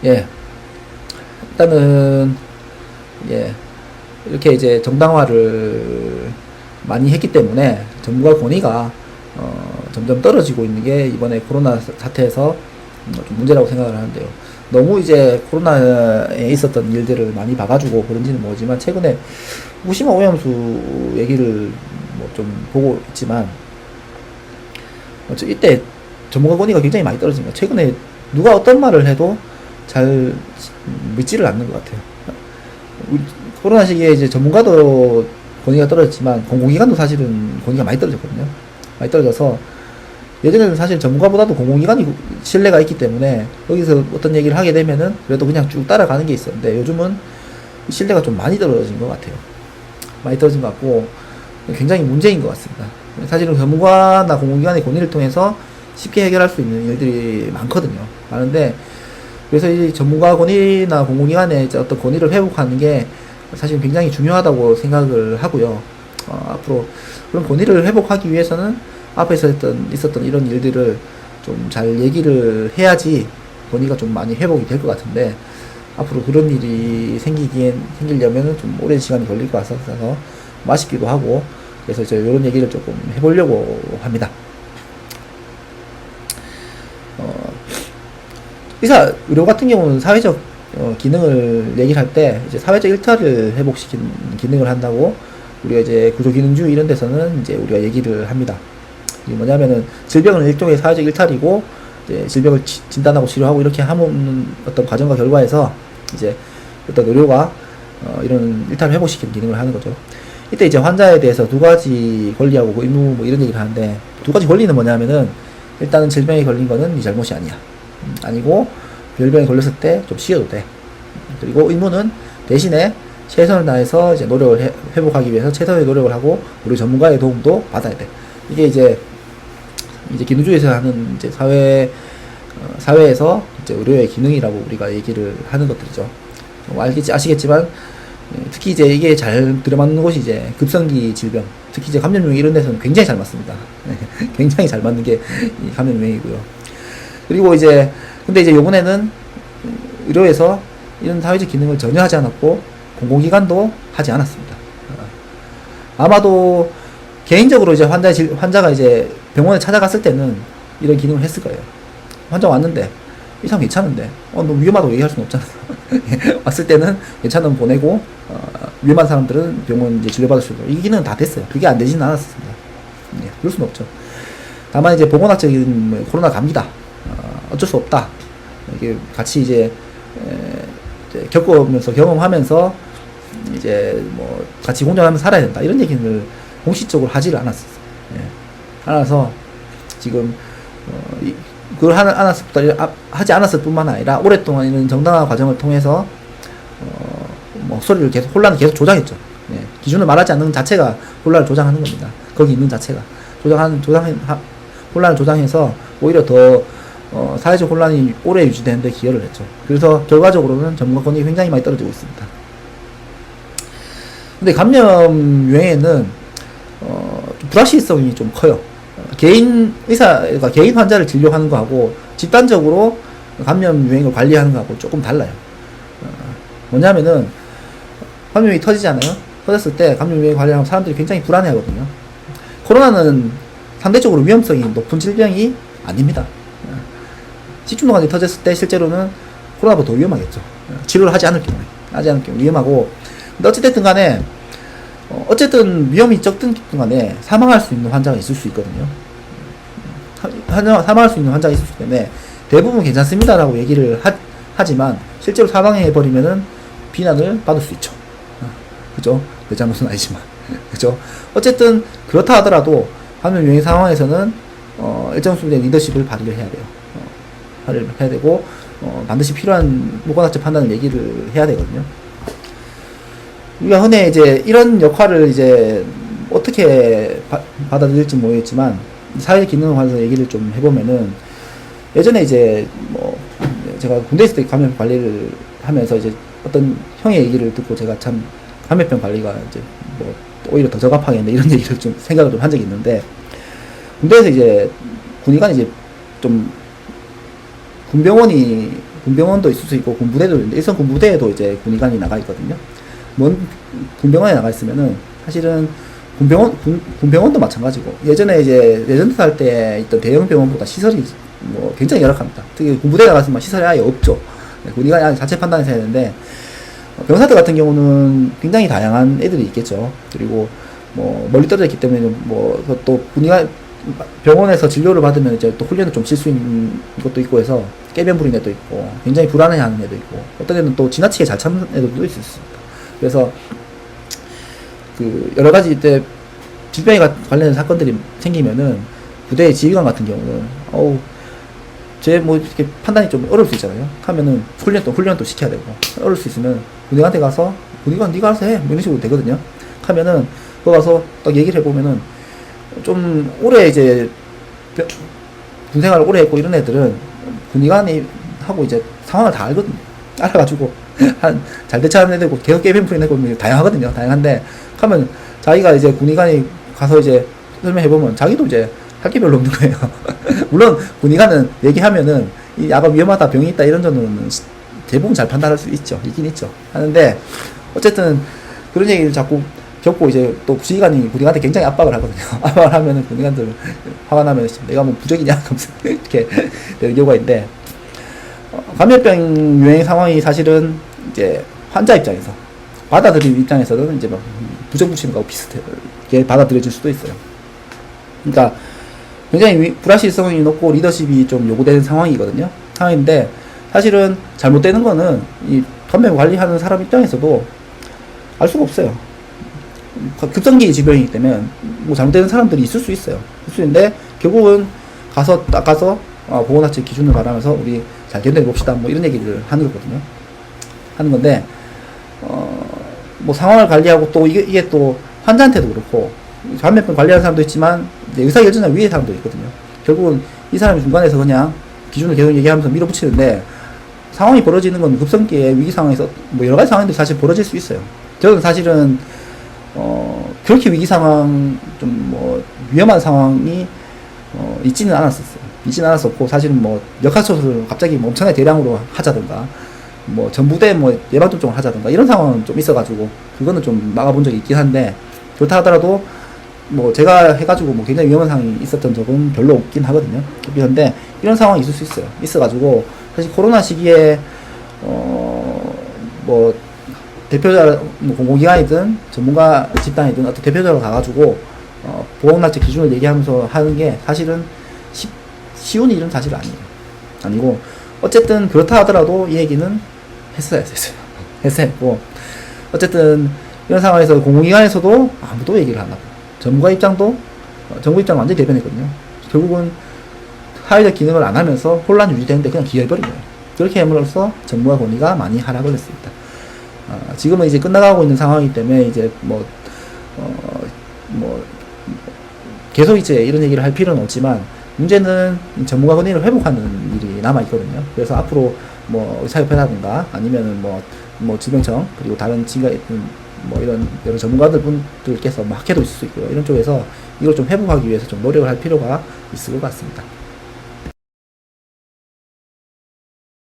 예, 일단은, 예, 이렇게 이제 정당화를 많이 했기 때문에 전문가 권위가 점점 떨어지고 있는 게 이번에 코로나 사태에서 좀 문제라고 생각을 하는데요. 너무 이제 코로나에 있었던 일들을 많이 봐가지고 그런지는 모르지만 최근에 후쿠시마 오염수 얘기를 뭐 좀 보고 있지만 이때 전문가 권위가 굉장히 많이 떨어진 거예요. 최근에 누가 어떤 말을 해도 잘 믿지를 않는 것 같아요. 코로나 시기에 이제 전문가도 권위가 떨어졌지만 공공기관도 사실은 권위가 많이 떨어졌거든요. 많이 떨어져서 예전에는 사실 전문가보다도 공공기관이 신뢰가 있기 때문에 여기서 어떤 얘기를 하게 되면은 그래도 그냥 쭉 따라가는 게 있었는데 요즘은 신뢰가 좀 많이 떨어진 것 같아요. 많이 떨어진 것 같고 굉장히 문제인 것 같습니다. 사실은 전문가나 공공기관의 권위를 통해서 쉽게 해결할 수 있는 일들이 많거든요. 많은데 그래서 이 전문가 권위나 공공기관의 어떤 권위를 회복하는 게 사실 굉장히 중요하다고 생각을 하고요. 앞으로 그런 권위를 회복하기 위해서는 앞에서 있었던 이런 일들을 좀 잘 얘기를 해야지 권위가 좀 많이 회복이 될 것 같은데 앞으로 그런 일이 생기려면 좀 오랜 시간이 걸릴 것 같아서 좀 아쉽기도 하고 그래서 이제 이런 얘기를 조금 해보려고 합니다. 의료 같은 경우는 사회적 기능을 얘기를 할 때 이제 사회적 일탈을 회복시키는 기능을 한다고 우리가 이제 구조기능주의 이런 데서는 이제 우리가 얘기를 합니다. 이게 뭐냐면은 질병은 일종의 사회적 일탈이고 이제 질병을 진단하고 치료하고 이렇게 하는 어떤 과정과 결과에서 이제 어떤 의료가 이런 일탈을 회복시키는 기능을 하는 거죠. 이때 이제 환자에 대해서 두 가지 권리하고 뭐 의무 뭐 이런 얘기를 하는데 두 가지 권리는 뭐냐면은 일단은 질병에 걸린 거는 네 잘못이 아니야. 아니고 별병에 걸렸을 때 좀 쉬어도 돼. 그리고 의무는 대신에 최선을 다해서 이제 노력을 회복하기 위해서 최선의 노력을 하고 우리 전문가의 도움도 받아야 돼. 이게 이제 기능주의에서 하는 이제 사회에서 이제 의료의 기능이라고 우리가 얘기를 하는 것들이죠. 아시겠지만 특히 이제 이게 잘 들어맞는 곳이 이제 급성기 질병, 특히 이제 감염병 이런 데서는 굉장히 잘 맞습니다. 굉장히 잘 맞는 게 이 감염병이고요. 그리고 이제 근데 이제 요번에는 의료에서 이런 사회적 기능을 전혀 하지 않았고 공공기관도 하지 않았습니다. 아마도 개인적으로 이제 환자가 이제 병원에 찾아갔을 때는 이런 기능을 했을 거예요. 환자 왔는데 이 사람 괜찮은데 너무 위험하다고 얘기할 수는 없잖아요. 왔을 때는 괜찮으면 보내고 위험한 사람들은 병원 이제 진료받을 수 있고 이 기능은 다 됐어요. 그게 안 되지는 않았습니다. 그럴 수는 없죠. 다만 이제 보건학적인 코로나 감기다. 어쩔 수 없다. 이게 같이 이제 겪으면서 경험하면서 이제 뭐 같이 공존하면서 살아야 된다. 이런 얘기를 공식적으로 하지를 않았어요. 않아서 지금 그걸 하지 않았을 뿐만 아니라 오랫동안 이런 정당화 과정을 통해서 뭐 혼란을 계속 조장했죠. 기준을 말하지 않는 자체가 혼란을 조장하는 겁니다. 거기 있는 자체가 혼란을 조장해서 오히려 더 사회적 혼란이 오래 유지되는데 기여를 했죠. 그래서 결과적으로는 전문가 권위가 굉장히 많이 떨어지고 있습니다. 근데 감염 유행에는 불확실성이 좀 커요. 개인 의사가 개인 환자를 진료하는 거하고 집단적으로 감염 유행을 관리하는 거하고 조금 달라요. 뭐냐면은 감염이 터지잖아요. 터졌을 때 감염 유행 관리하면 사람들이 굉장히 불안해하거든요. 코로나는 상대적으로 위험성이 높은 질병이 아닙니다. 식중독 간이 터졌을 때 실제로는 코로나보다 더 위험하겠죠. 치료를 하지 않을 경우에 위험하고. 근데 어찌됐든 간에 어쨌든 위험이 적든 간에 사망할 수 있는 환자가 있을 수 있거든요. 사망할 수 있는 환자가 있을 수 있기 때문에 대부분 괜찮습니다라고 얘기를 하지만 실제로 사망해버리면은 비난을 받을 수 있죠. 그죠? 내 잘못은 아니지만. 그죠? 어쨌든 그렇다 하더라도 감염 유행 상황에서는 일정 수준의 리더십을 발휘를 해야 돼요. 발휘를 해야 되고 반드시 필요한 보건학적 판단을 얘기를 해야 되거든요. 우리가 흔히 이제 이런 역할을 이제 어떻게 받아들일지 모르겠지만 사회적 기능에 관해서 얘기를 좀 해보면은 예전에 이제 뭐 제가 군대 있을 때 감염 관리를 하면서 이제 어떤 형의 얘기를 듣고 제가 참 감염병 관리가 이제 뭐 오히려 더 적합하겠네 이런 얘기를 좀 생각을 좀 한 적이 있는데 군대에서 이제 군의관이 이제 좀 군병원이 군병원도 있을 수 있고 군부대도 있는데 일선 군부대에도 이제 군의관이 나가 있거든요. 군병원에 나가 있으면은 사실은 군병원도 마찬가지고 예전에 이제 레전드 할 때 있던 대형 병원보다 시설이 뭐 굉장히 열악합니다. 특히 군부대에 나갔으면 시설이 아예 없죠. 군의관이 아예 자체 판단해서 해야 되는데 병사들 같은 경우는 굉장히 다양한 애들이 있겠죠. 그리고 뭐 멀리 떨어져 있기 때문에 뭐 또 군의관 병원에서 진료를 받으면 이제 또 훈련을 좀 칠 수 있는 것도 있고 해서 깨변 부린 애도 있고 굉장히 불안해하는 애도 있고 어떤 애는 또 지나치게 잘 참는 애들도 있을 수 있습니다. 그래서 그 여러 가지 이때 질병에 관련된 사건들이 생기면은 부대의 지휘관 같은 경우는 쟤 뭐 이렇게 판단이 좀 어려울 수 있잖아요. 하면은 훈련도 시켜야 되고 어려울 수 있으면 군의관한테 가서 군의관 네가 알아서 해 뭐 이런 식으로 되거든요. 하면은 거기 가서 딱 얘기를 해보면은 좀 오래 이제 군 생활을 오래 했고 이런 애들은 군의관이 하고 이제 상황을 다 알거든요. 알아가지고 잘 대처하는 애들고 계속 깨변 풀린 애고 다양하거든요. 다양한데 하면 자기가 이제 군의관이 가서 이제 설명해보면 자기도 이제 할 게 별로 없는 거예요. 물론 군의관은 얘기하면은 이 야가 위험하다 병이 있다 이런 정도는 대부분 잘 판단할 수 있죠. 있긴 있죠. 하는데 어쨌든 그런 얘기를 자꾸 겪고 이제 또 지휘관이 군의관한테 굉장히 압박을 하거든요. 압박을 하면은 군의관들 화가 나면 내가 뭐 부적이냐 하면서 이렇게 되는 경우가 있는데 감염병 유행 상황이 사실은 이제 환자 입장에서 받아들이는 입장에서는 이제 막 부적 붙이는 거하고 비슷하게 받아들여질 수도 있어요. 그러니까 굉장히 불확실성이 높고 리더십이 좀 요구되는 상황이거든요. 상황인데 사실은 잘못되는 거는 이 감염 관리하는 사람 입장에서도 알 수가 없어요. 급성기 질병이기 때문에 뭐 잘못되는 사람들이 있을 수 있어요. 있을 수 있는데 결국은 닦아서 보건학적 기준을 바라면서 우리 잘 견뎌 봅시다. 뭐 이런 얘기를 하는 거거든요. 하는 건데 뭐 상황을 관리하고 또 이게 또 환자한테도 그렇고 감염병 관리하는 사람도 있지만 이제 의사결정자 위에 사람도 있거든요. 결국은 이 사람이 중간에서 그냥 기준을 계속 얘기하면서 밀어붙이는데 상황이 벌어지는 건 급성기의 위기 상황에서 뭐 여러 가지 상황들이 사실 벌어질 수 있어요. 저는 사실은 그렇게 위기 상황 좀 뭐 위험한 상황이 있지는 않았었어요. 있지는 않았었고 사실은 뭐 역학조사를 갑자기 뭐 엄청나게 대량으로 하자든가 뭐 전부대 뭐 예방접종을 하자든가 이런 상황은 좀 있어가지고 그거는 좀 막아본 적이 있긴 한데 그렇다 하더라도 뭐 제가 해가지고 뭐 굉장히 위험한 상황이 있었던 적은 별로 없긴 하거든요. 없긴 한데 이런 상황이 있을 수 있어요. 있어가지고 사실 코로나 시기에 뭐 대표자 뭐 공공기관이든 전문가 집단이든 어떤 대표자로 가가지고 보건학적 기준을 얘기하면서 하는 게 사실은 쉬운 일은 사실 아니고 어쨌든 그렇다 하더라도 이 얘기는 했어요. 했고 어쨌든 이런 상황에서 공공기관에서도 아무도 얘기를 안 하고 전문가 입장도 정부 입장은 완전히 대변했거든요. 결국은 사회적 기능을 안 하면서 혼란 유지되는데 그냥 기회해버린 거예요. 그렇게 함으로써 정부와 권위가 많이 하락을 했습니다. 지금은 이제 끝나가고 있는 상황이기 때문에 이제 뭐 계속 이제 이런 얘기를 할 필요는 없지만 문제는 전문가 권위를 회복하는 일이 남아있거든요. 그래서 앞으로 뭐 의사협회라든가 아니면은 뭐 질병청 그리고 다른 뭐 이런 여러 전문가들 분들께서 뭐 학회도 있을 수 있고요. 이런 쪽에서 이걸 좀 회복하기 위해서 좀 노력을 할 필요가 있을 것 같습니다.